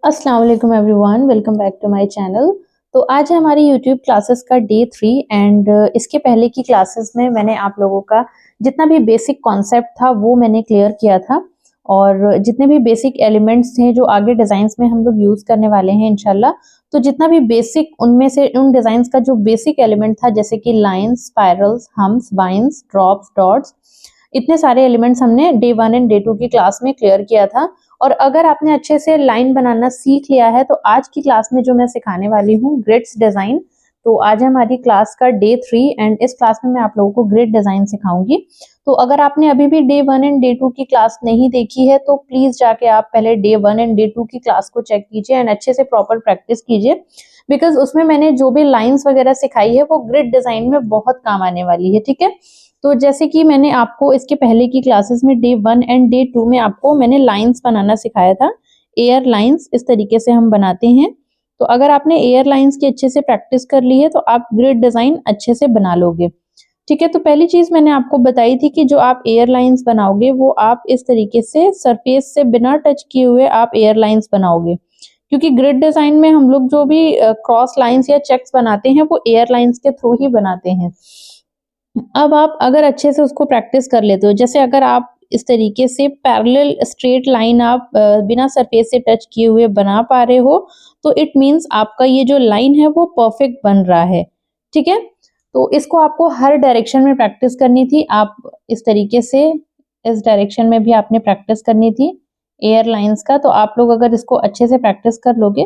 अस्सलाम वालेकुम everyone, welcome back to my channel. तो आज है हमारी यूट्यूब क्लासेस का डे 3 एंड इसके पहले की क्लासेस में मैंने आप लोगों का जितना भी बेसिक कॉन्सेप्ट था वो मैंने क्लियर किया था और जितने भी बेसिक एलिमेंट्स थे जो आगे डिज़ाइंस में हम लोग यूज़ करने वाले हैं इंशाल्लाह। तो जितना भी बेसिक उनमें से उन डिज़ाइंस का जो बेसिक एलिमेंट था जैसे कि lines, spirals, hums, vines, drops, dots, इतने सारे एलिमेंट्स हमने डे 1 एंड डे 2 की क्लास में क्लियर किया था। और अगर आपने अच्छे से लाइन बनाना सीख लिया है तो आज की क्लास में जो मैं सिखाने वाली हूँ ग्रिड्स डिजाइन। तो आज है हमारी क्लास का डे 3 एंड इस क्लास में मैं आप लोगों को ग्रिड डिजाइन सिखाऊंगी। तो अगर आपने अभी भी डे 1 एंड डे 2 की क्लास नहीं देखी है तो प्लीज जाके आप पहले डे 1 एंड डे 2 की क्लास को चेक कीजिए एंड अच्छे से प्रॉपर प्रैक्टिस कीजिए, बिकॉज उसमें मैंने जो भी लाइंस वगैरह सिखाई है वो ग्रिड डिजाइन में बहुत काम आने वाली है। ठीक है, तो जैसे कि मैंने आपको इसके पहले की क्लासेस में डे 1 एंड डे 2 में आपको मैंने लाइंस बनाना सिखाया था। एयर लाइंस इस तरीके से हम बनाते हैं। तो अगर आपने एयर लाइंस की अच्छे से प्रैक्टिस कर ली है तो आप ग्रिड डिजाइन अच्छे से बना लोगे। ठीक है, तो पहली चीज मैंने आपको बताई थी कि जो आप एयर लाइंस बनाओगे वो आप इस तरीके से सरफेस से बिना टच किए हुए आप एयर लाइंस बनाओगे, क्योंकि ग्रिड डिजाइन में हम लोग जो भी क्रॉस लाइंस या चेक्स बनाते हैं वो एयर लाइंस के थ्रू ही बनाते हैं। अब आप अगर अच्छे से उसको प्रैक्टिस कर लेते हो, जैसे अगर आप इस तरीके से पैरेलल स्ट्रेट लाइन आप बिना सरफेस से टच किए हुए बना पा रहे हो तो इट मीन्स आपका ये जो लाइन है वो परफेक्ट बन रहा है। ठीक है, तो इसको आपको हर डायरेक्शन में प्रैक्टिस करनी थी। आप इस तरीके से इस डायरेक्शन में भी आपने प्रैक्टिस करनी थी एयर लाइंस का। तो आप लोग अगर इसको अच्छे से प्रैक्टिस कर लोगे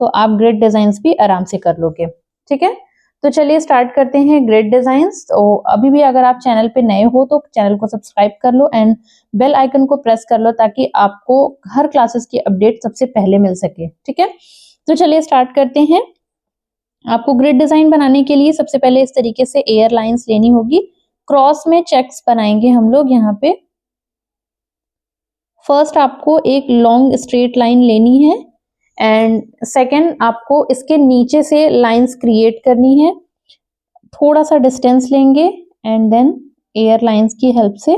तो आप ग्रिड डिजाइंस भी आराम से कर लोगे। ठीक है, तो चलिए स्टार्ट करते हैं ग्रिड डिजाइंस। तो अभी भी अगर आप चैनल पे नए हो तो चैनल को सब्सक्राइब कर लो एंड बेल आइकन को प्रेस कर लो ताकि आपको हर क्लासेस की अपडेट सबसे पहले मिल सके। ठीक है, तो चलिए स्टार्ट करते हैं। आपको ग्रिड डिजाइन बनाने के लिए सबसे पहले इस तरीके से एयर लाइंस लेनी होगी। क्रॉस में चेक्स बनाएंगे हम लोग यहाँ पे। फर्स्ट आपको एक लॉन्ग स्ट्रेट लाइन लेनी है एंड सेकेंड आपको इसके नीचे से लाइंस क्रिएट करनी है। थोड़ा सा डिस्टेंस लेंगे एंड देन एयर लाइंस की हेल्प से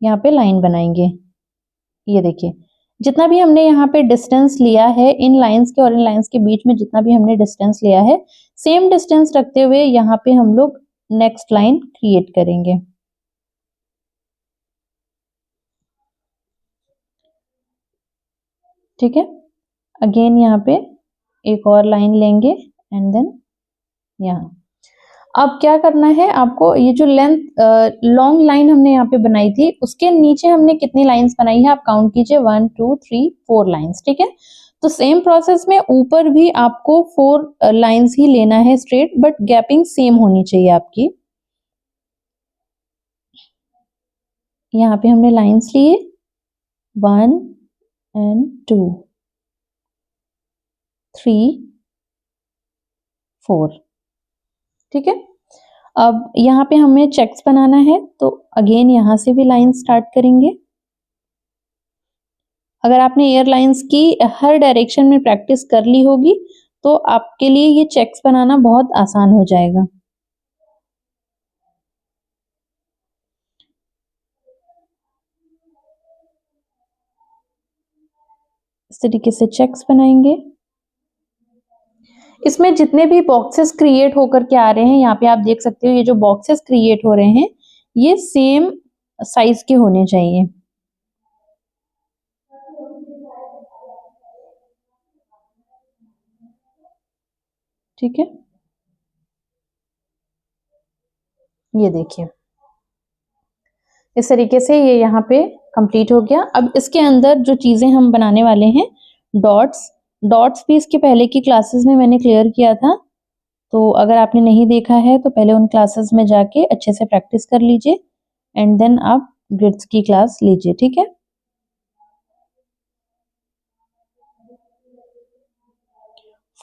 यहाँ पे लाइन बनाएंगे। ये देखिए, जितना भी हमने यहाँ पे डिस्टेंस लिया है इन लाइंस के और इन लाइंस के बीच में जितना भी हमने डिस्टेंस लिया है सेम डिस्टेंस रखते हुए यहाँ पे हम लोग नेक्स्ट लाइन क्रिएट करेंगे। ठीक है, अगेन यहाँ पे एक और लाइन लेंगे एंड देन यहाँ। अब क्या करना है आपको, ये जो लेंथ लॉन्ग लाइन हमने यहाँ पे बनाई थी उसके नीचे हमने कितनी लाइंस बनाई है आप काउंट कीजिए, 1 2 3 4 लाइंस। ठीक है, तो सेम प्रोसेस में ऊपर भी आपको 4 लाइंस ही लेना है स्ट्रेट, बट गैपिंग सेम होनी चाहिए आपकी। यहाँ पे हमने लाइंस लिए 1 एंड 2 3 4। ठीक है, अब यहाँ पे हमें चेक्स बनाना है तो अगेन यहाँ से भी लाइन स्टार्ट करेंगे। अगर आपने एयरलाइंस की हर डायरेक्शन में प्रैक्टिस कर ली होगी तो आपके लिए ये चेक्स बनाना बहुत आसान हो जाएगा। इस तरीके से चेक्स बनाएंगे। इसमें जितने भी बॉक्सेस क्रिएट होकर के आ रहे हैं यहाँ पे आप देख सकते हो, ये जो बॉक्सेस क्रिएट हो रहे हैं ये सेम साइज के होने चाहिए। ठीक है, ये देखिए इस तरीके से ये यहाँ पे कंप्लीट हो गया। अब इसके अंदर जो चीजें हम बनाने वाले हैं डॉट्स, डॉट्स भी इसके पहले की क्लासेस में मैंने क्लियर किया था। तो अगर आपने नहीं देखा है तो पहले उन क्लासेस में जाके अच्छे से प्रैक्टिस कर लीजिए एंड देन आप ग्रिड्स की क्लास लीजिए। ठीक है,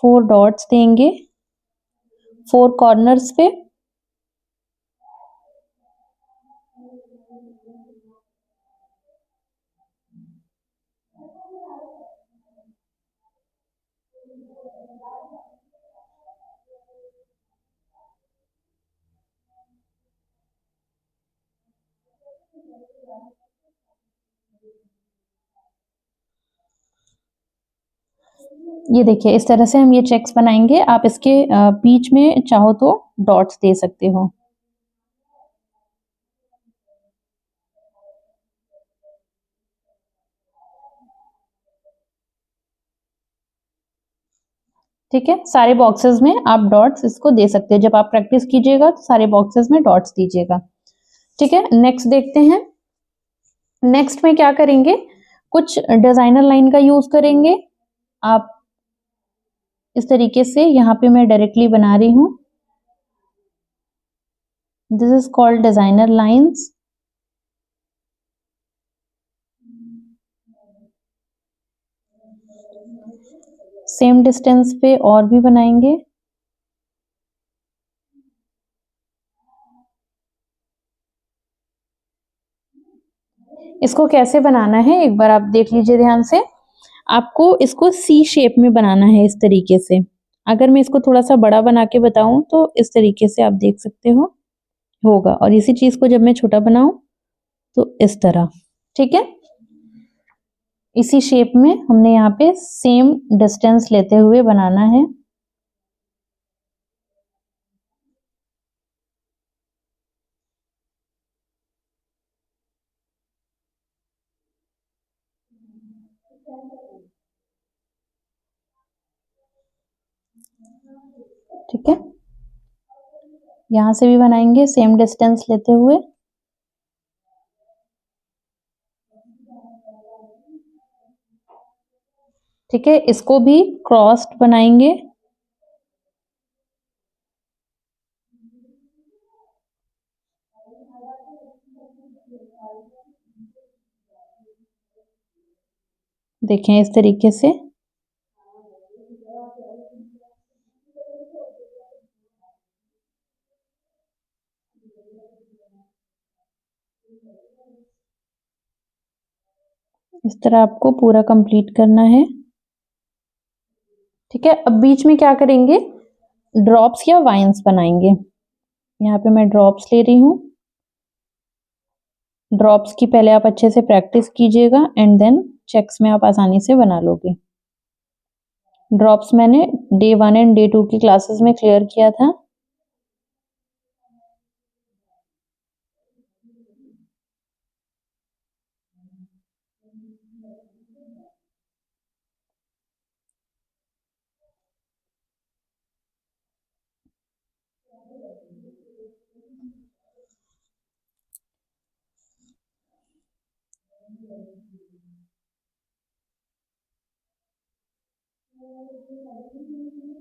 4 डॉट्स देंगे 4 कॉर्नर्स पे। ये देखिए इस तरह से हम ये चेक्स बनाएंगे। आप इसके बीच में चाहो तो डॉट्स दे सकते हो। ठीक है, सारे बॉक्सेस में आप डॉट्स इसको दे सकते हैं। जब आप प्रैक्टिस कीजिएगा तो सारे बॉक्सेस में डॉट्स दीजिएगा। ठीक है, नेक्स्ट देखते हैं। नेक्स्ट में क्या करेंगे, कुछ डिजाइनर लाइन का यूज करेंगे। आप इस तरीके से यहाँ पे मैं डायरेक्टली बना रही हूँ। This is called designer lines. Same distance पे और भी बनाएंगे। इसको कैसे बनाना है एक बार आप देख लीजिए ध्यान से। आपको इसको सी शेप में बनाना है इस तरीके से। अगर मैं इसको थोड़ा सा बड़ा बना के बताऊं तो इस तरीके से आप देख सकते हो होगा, और इसी चीज को जब मैं छोटा बनाऊं तो इस तरह। ठीक है, इसी शेप में हमने यहाँ पे सेम डिस्टेंस लेते हुए बनाना है। ठीक है, यहां से भी बनाएंगे सेम डिस्टेंस लेते हुए। ठीक है, इसको भी क्रॉस्ड बनाएंगे। देखें इस तरीके से। इस तरह आपको पूरा कंप्लीट करना है। ठीक है, अब बीच में क्या करेंगे, ड्रॉप्स या वाइन्स बनाएंगे। यहाँ पे मैं ड्रॉप्स ले रही हूँ। ड्रॉप्स की पहले आप अच्छे से प्रैक्टिस कीजिएगा एंड देन चेक्स में आप आसानी से बना लोगे। ड्रॉप्स मैंने डे 1 एंड डे 2 की क्लासेस में क्लियर किया था।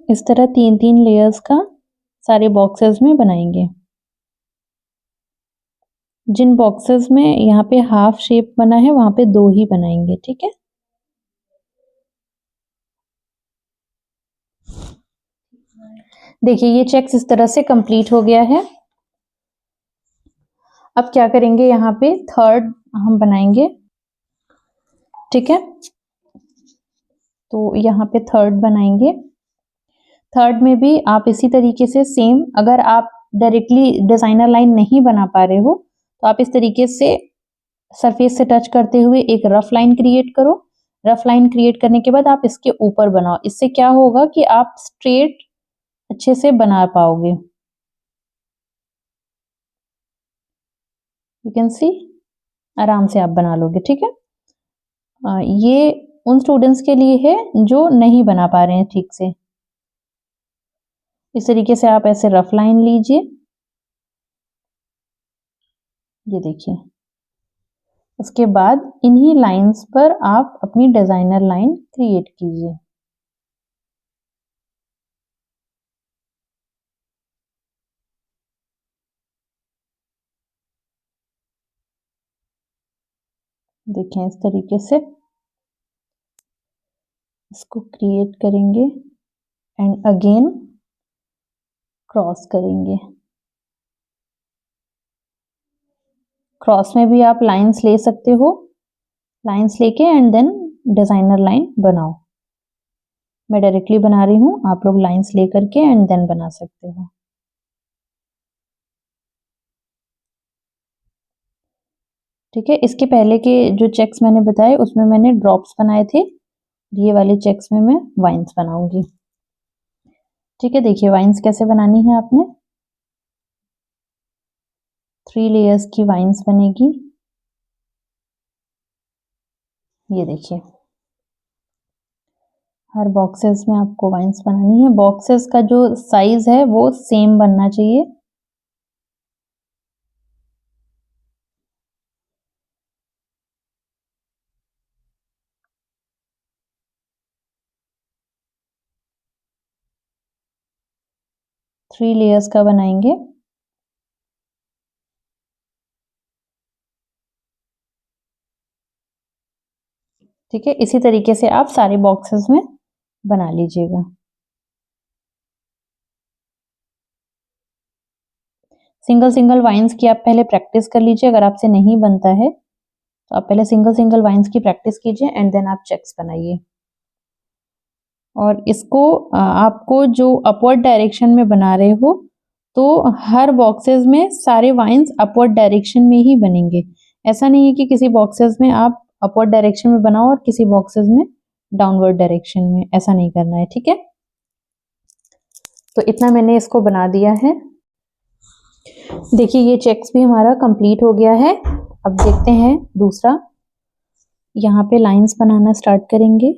इस तरह 3-3 लेयर्स का सारे बॉक्सेस में बनाएंगे। जिन बॉक्सेस में यहाँ पे हाफ शेप बना है वहां पे 2 ही बनाएंगे। ठीक है, देखिए ये चेक्स इस तरह से कंप्लीट हो गया है। अब क्या करेंगे, यहाँ पे थर्ड हम बनाएंगे। ठीक है, तो यहाँ पे थर्ड बनाएंगे। थर्ड में भी आप इसी तरीके से सेम, अगर आप डायरेक्टली डिजाइनर लाइन नहीं बना पा रहे हो तो आप इस तरीके से सरफेस से टच करते हुए एक रफ लाइन क्रिएट करो। रफ लाइन क्रिएट करने के बाद आप इसके ऊपर बनाओ। इससे क्या होगा कि आप स्ट्रेट अच्छे से बना पाओगे। यू कैन सी, आराम से आप बना लोगे। ठीक है, ये उन स्टूडेंट्स के लिए है जो नहीं बना पा रहे हैं ठीक से। इस तरीके से आप ऐसे रफ लाइन लीजिए। ये देखिए, उसके बाद इन्हीं लाइंस पर आप अपनी डिजाइनर लाइन क्रिएट कीजिए। देखें इस तरीके से इसको क्रिएट करेंगे एंड अगेन क्रॉस करेंगे। क्रॉस में भी आप लाइंस ले सकते हो। लाइंस लेके एंड देन डिजाइनर लाइन बनाओ। मैं डायरेक्टली बना रही हूँ, आप लोग लाइंस ले करके एंड देन बना सकते हो। ठीक है, इसके पहले के जो चेक्स मैंने बताए उसमें मैंने ड्रॉप्स बनाए थे ये वाले चेक्स में मैं वाइन्स बनाऊंगी। ठीक है, देखिए वाइन्स कैसे बनानी है आपने। 3 लेयर्स की वाइन्स बनेगी। ये देखिए, हर बॉक्सेस में आपको वाइन्स बनानी है। बॉक्सेस का जो साइज है वो सेम बनना चाहिए। थ्री लेयर्स का बनाएंगे। ठीक है, इसी तरीके से आप सारे बॉक्सेस में बना लीजिएगा। सिंगल सिंगल वाइन्स की आप पहले प्रैक्टिस कर लीजिए। अगर आपसे नहीं बनता है तो आप पहले सिंगल सिंगल वाइन्स की प्रैक्टिस कीजिए एंड देन आप चेक्स बनाइए। और इसको आपको जो अपवर्ड डायरेक्शन में बना रहे हो तो हर बॉक्सेस में सारे वाइन्स अपवर्ड डायरेक्शन में ही बनेंगे। ऐसा नहीं है कि किसी बॉक्सेस में आप अपवर्ड डायरेक्शन में बनाओ और किसी बॉक्सेस में डाउनवर्ड डायरेक्शन में, ऐसा नहीं करना है। ठीक है, तो इतना मैंने इसको बना दिया है। देखिए ये चेक्स भी हमारा कंप्लीट हो गया है। अब देखते हैं दूसरा, यहाँ पे लाइंस बनाना स्टार्ट करेंगे।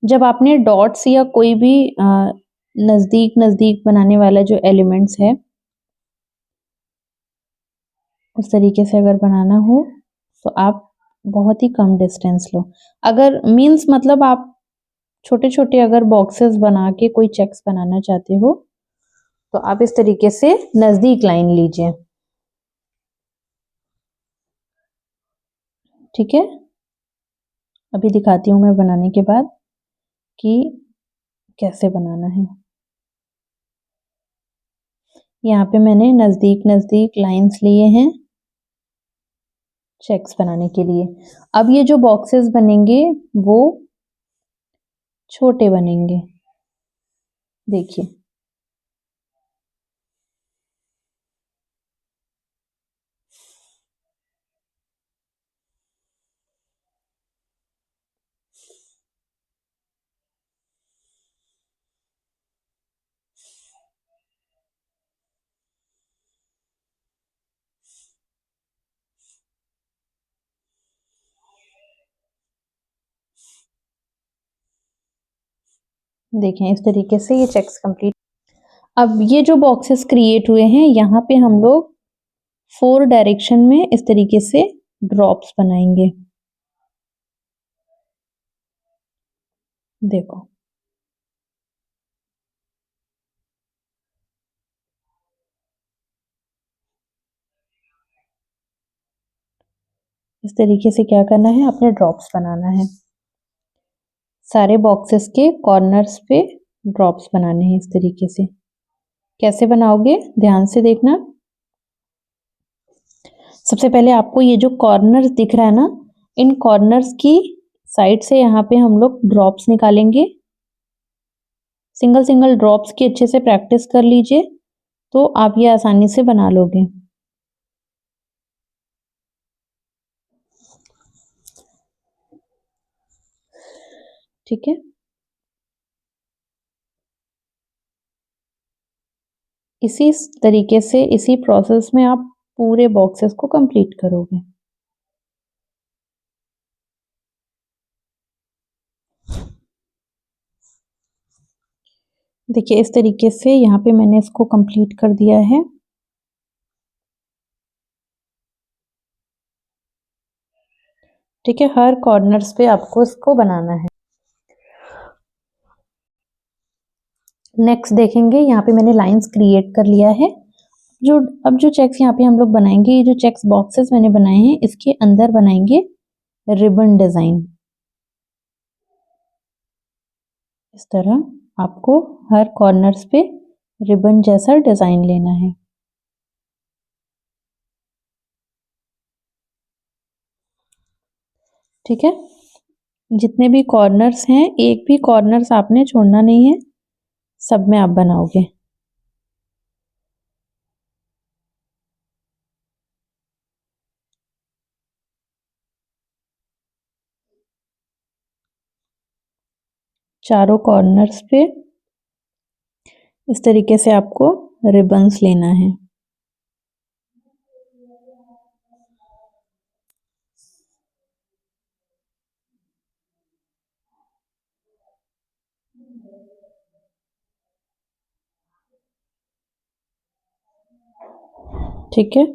जब आपने डॉट्स या कोई भी नजदीक नजदीक बनाने वाला जो एलिमेंट्स है उस तरीके से अगर बनाना हो तो आप बहुत ही कम डिस्टेंस लो। अगर मीन्स मतलब आप छोटे छोटे अगर बॉक्सेस बना के कोई चेक्स बनाना चाहते हो तो आप इस तरीके से नजदीक लाइन लीजिए। ठीक है, अभी दिखाती हूँ मैं बनाने के बाद कि कैसे बनाना है। यहाँ पे मैंने नजदीक नजदीक लाइंस लिए हैं चेक्स बनाने के लिए। अब ये जो बॉक्सेस बनेंगे वो छोटे बनेंगे। देखिए, देखें इस तरीके से ये चेक्स कंप्लीट। अब ये जो बॉक्सेस क्रिएट हुए हैं यहाँ पे हम लोग 4 डायरेक्शन में इस तरीके से ड्रॉप्स बनाएंगे। देखो, इस तरीके से क्या करना है, अपने ड्रॉप्स बनाना है। सारे बॉक्सेस के कॉर्नर्स पे ड्रॉप्स बनाने हैं इस तरीके से। कैसे बनाओगे ध्यान से देखना। सबसे पहले आपको ये जो कॉर्नर्स दिख रहा है ना, इन कॉर्नर्स की साइड से यहाँ पे हम लोग ड्रॉप्स निकालेंगे। सिंगल सिंगल ड्रॉप्स की अच्छे से प्रैक्टिस कर लीजिए तो आप ये आसानी से बना लोगे। ठीक है, इसी तरीके से इसी प्रोसेस में आप पूरे बॉक्सेस को कंप्लीट करोगे। देखिए इस तरीके से यहाँ पे मैंने इसको कंप्लीट कर दिया है। ठीक है, हर कॉर्नर्स पे आपको इसको बनाना है। नेक्स्ट देखेंगे, यहाँ पे मैंने लाइंस क्रिएट कर लिया है। अब जो चेक्स यहाँ पे हम लोग बनाएंगे, ये जो चेक्स बॉक्सेस मैंने बनाए हैं इसके अंदर बनाएंगे रिबन डिजाइन। इस तरह आपको हर कॉर्नर्स पे रिबन जैसा डिजाइन लेना है। ठीक है, जितने भी कॉर्नर्स हैं एक भी कॉर्नर्स आपने छोड़ना नहीं है, सब में आप बनाओगे। चारों कॉर्नर्स पे इस तरीके से आपको रिबन्स लेना है। ठीक है,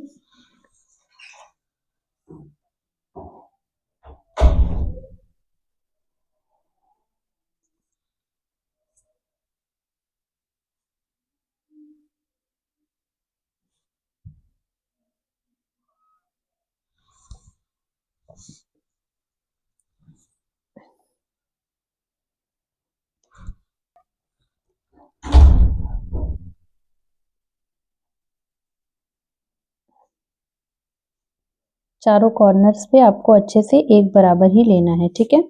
चारों कॉर्नर्स पे आपको अच्छे से एक बराबर ही लेना है। ठीक है,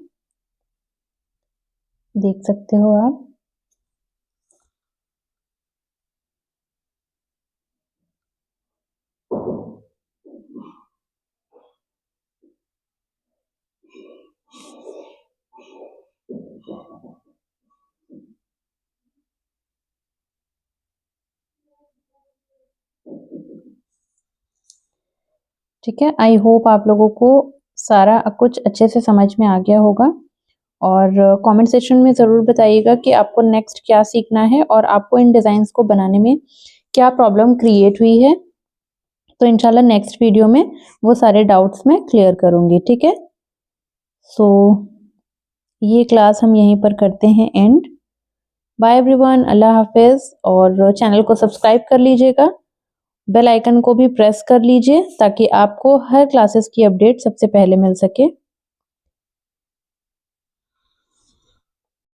देख सकते हो आप। ठीक है, आई होप आप लोगों को सारा कुछ अच्छे से समझ में आ गया होगा और कमेंट सेक्शन में ज़रूर बताइएगा कि आपको नेक्स्ट क्या सीखना है और आपको इन डिज़ाइंस को बनाने में क्या प्रॉब्लम क्रिएट हुई है। तो इंशाल्लाह नेक्स्ट वीडियो में वो सारे डाउट्स मैं क्लियर करूँगी। ठीक है, सो ये क्लास हम यहीं पर करते हैं एंड। बाय एवरीवन, अल्लाह हाफिज़। और चैनल को सब्सक्राइब कर लीजिएगा, बेल आइकन को भी प्रेस कर लीजिए ताकि आपको हर क्लासेस की अपडेट सबसे पहले मिल सके।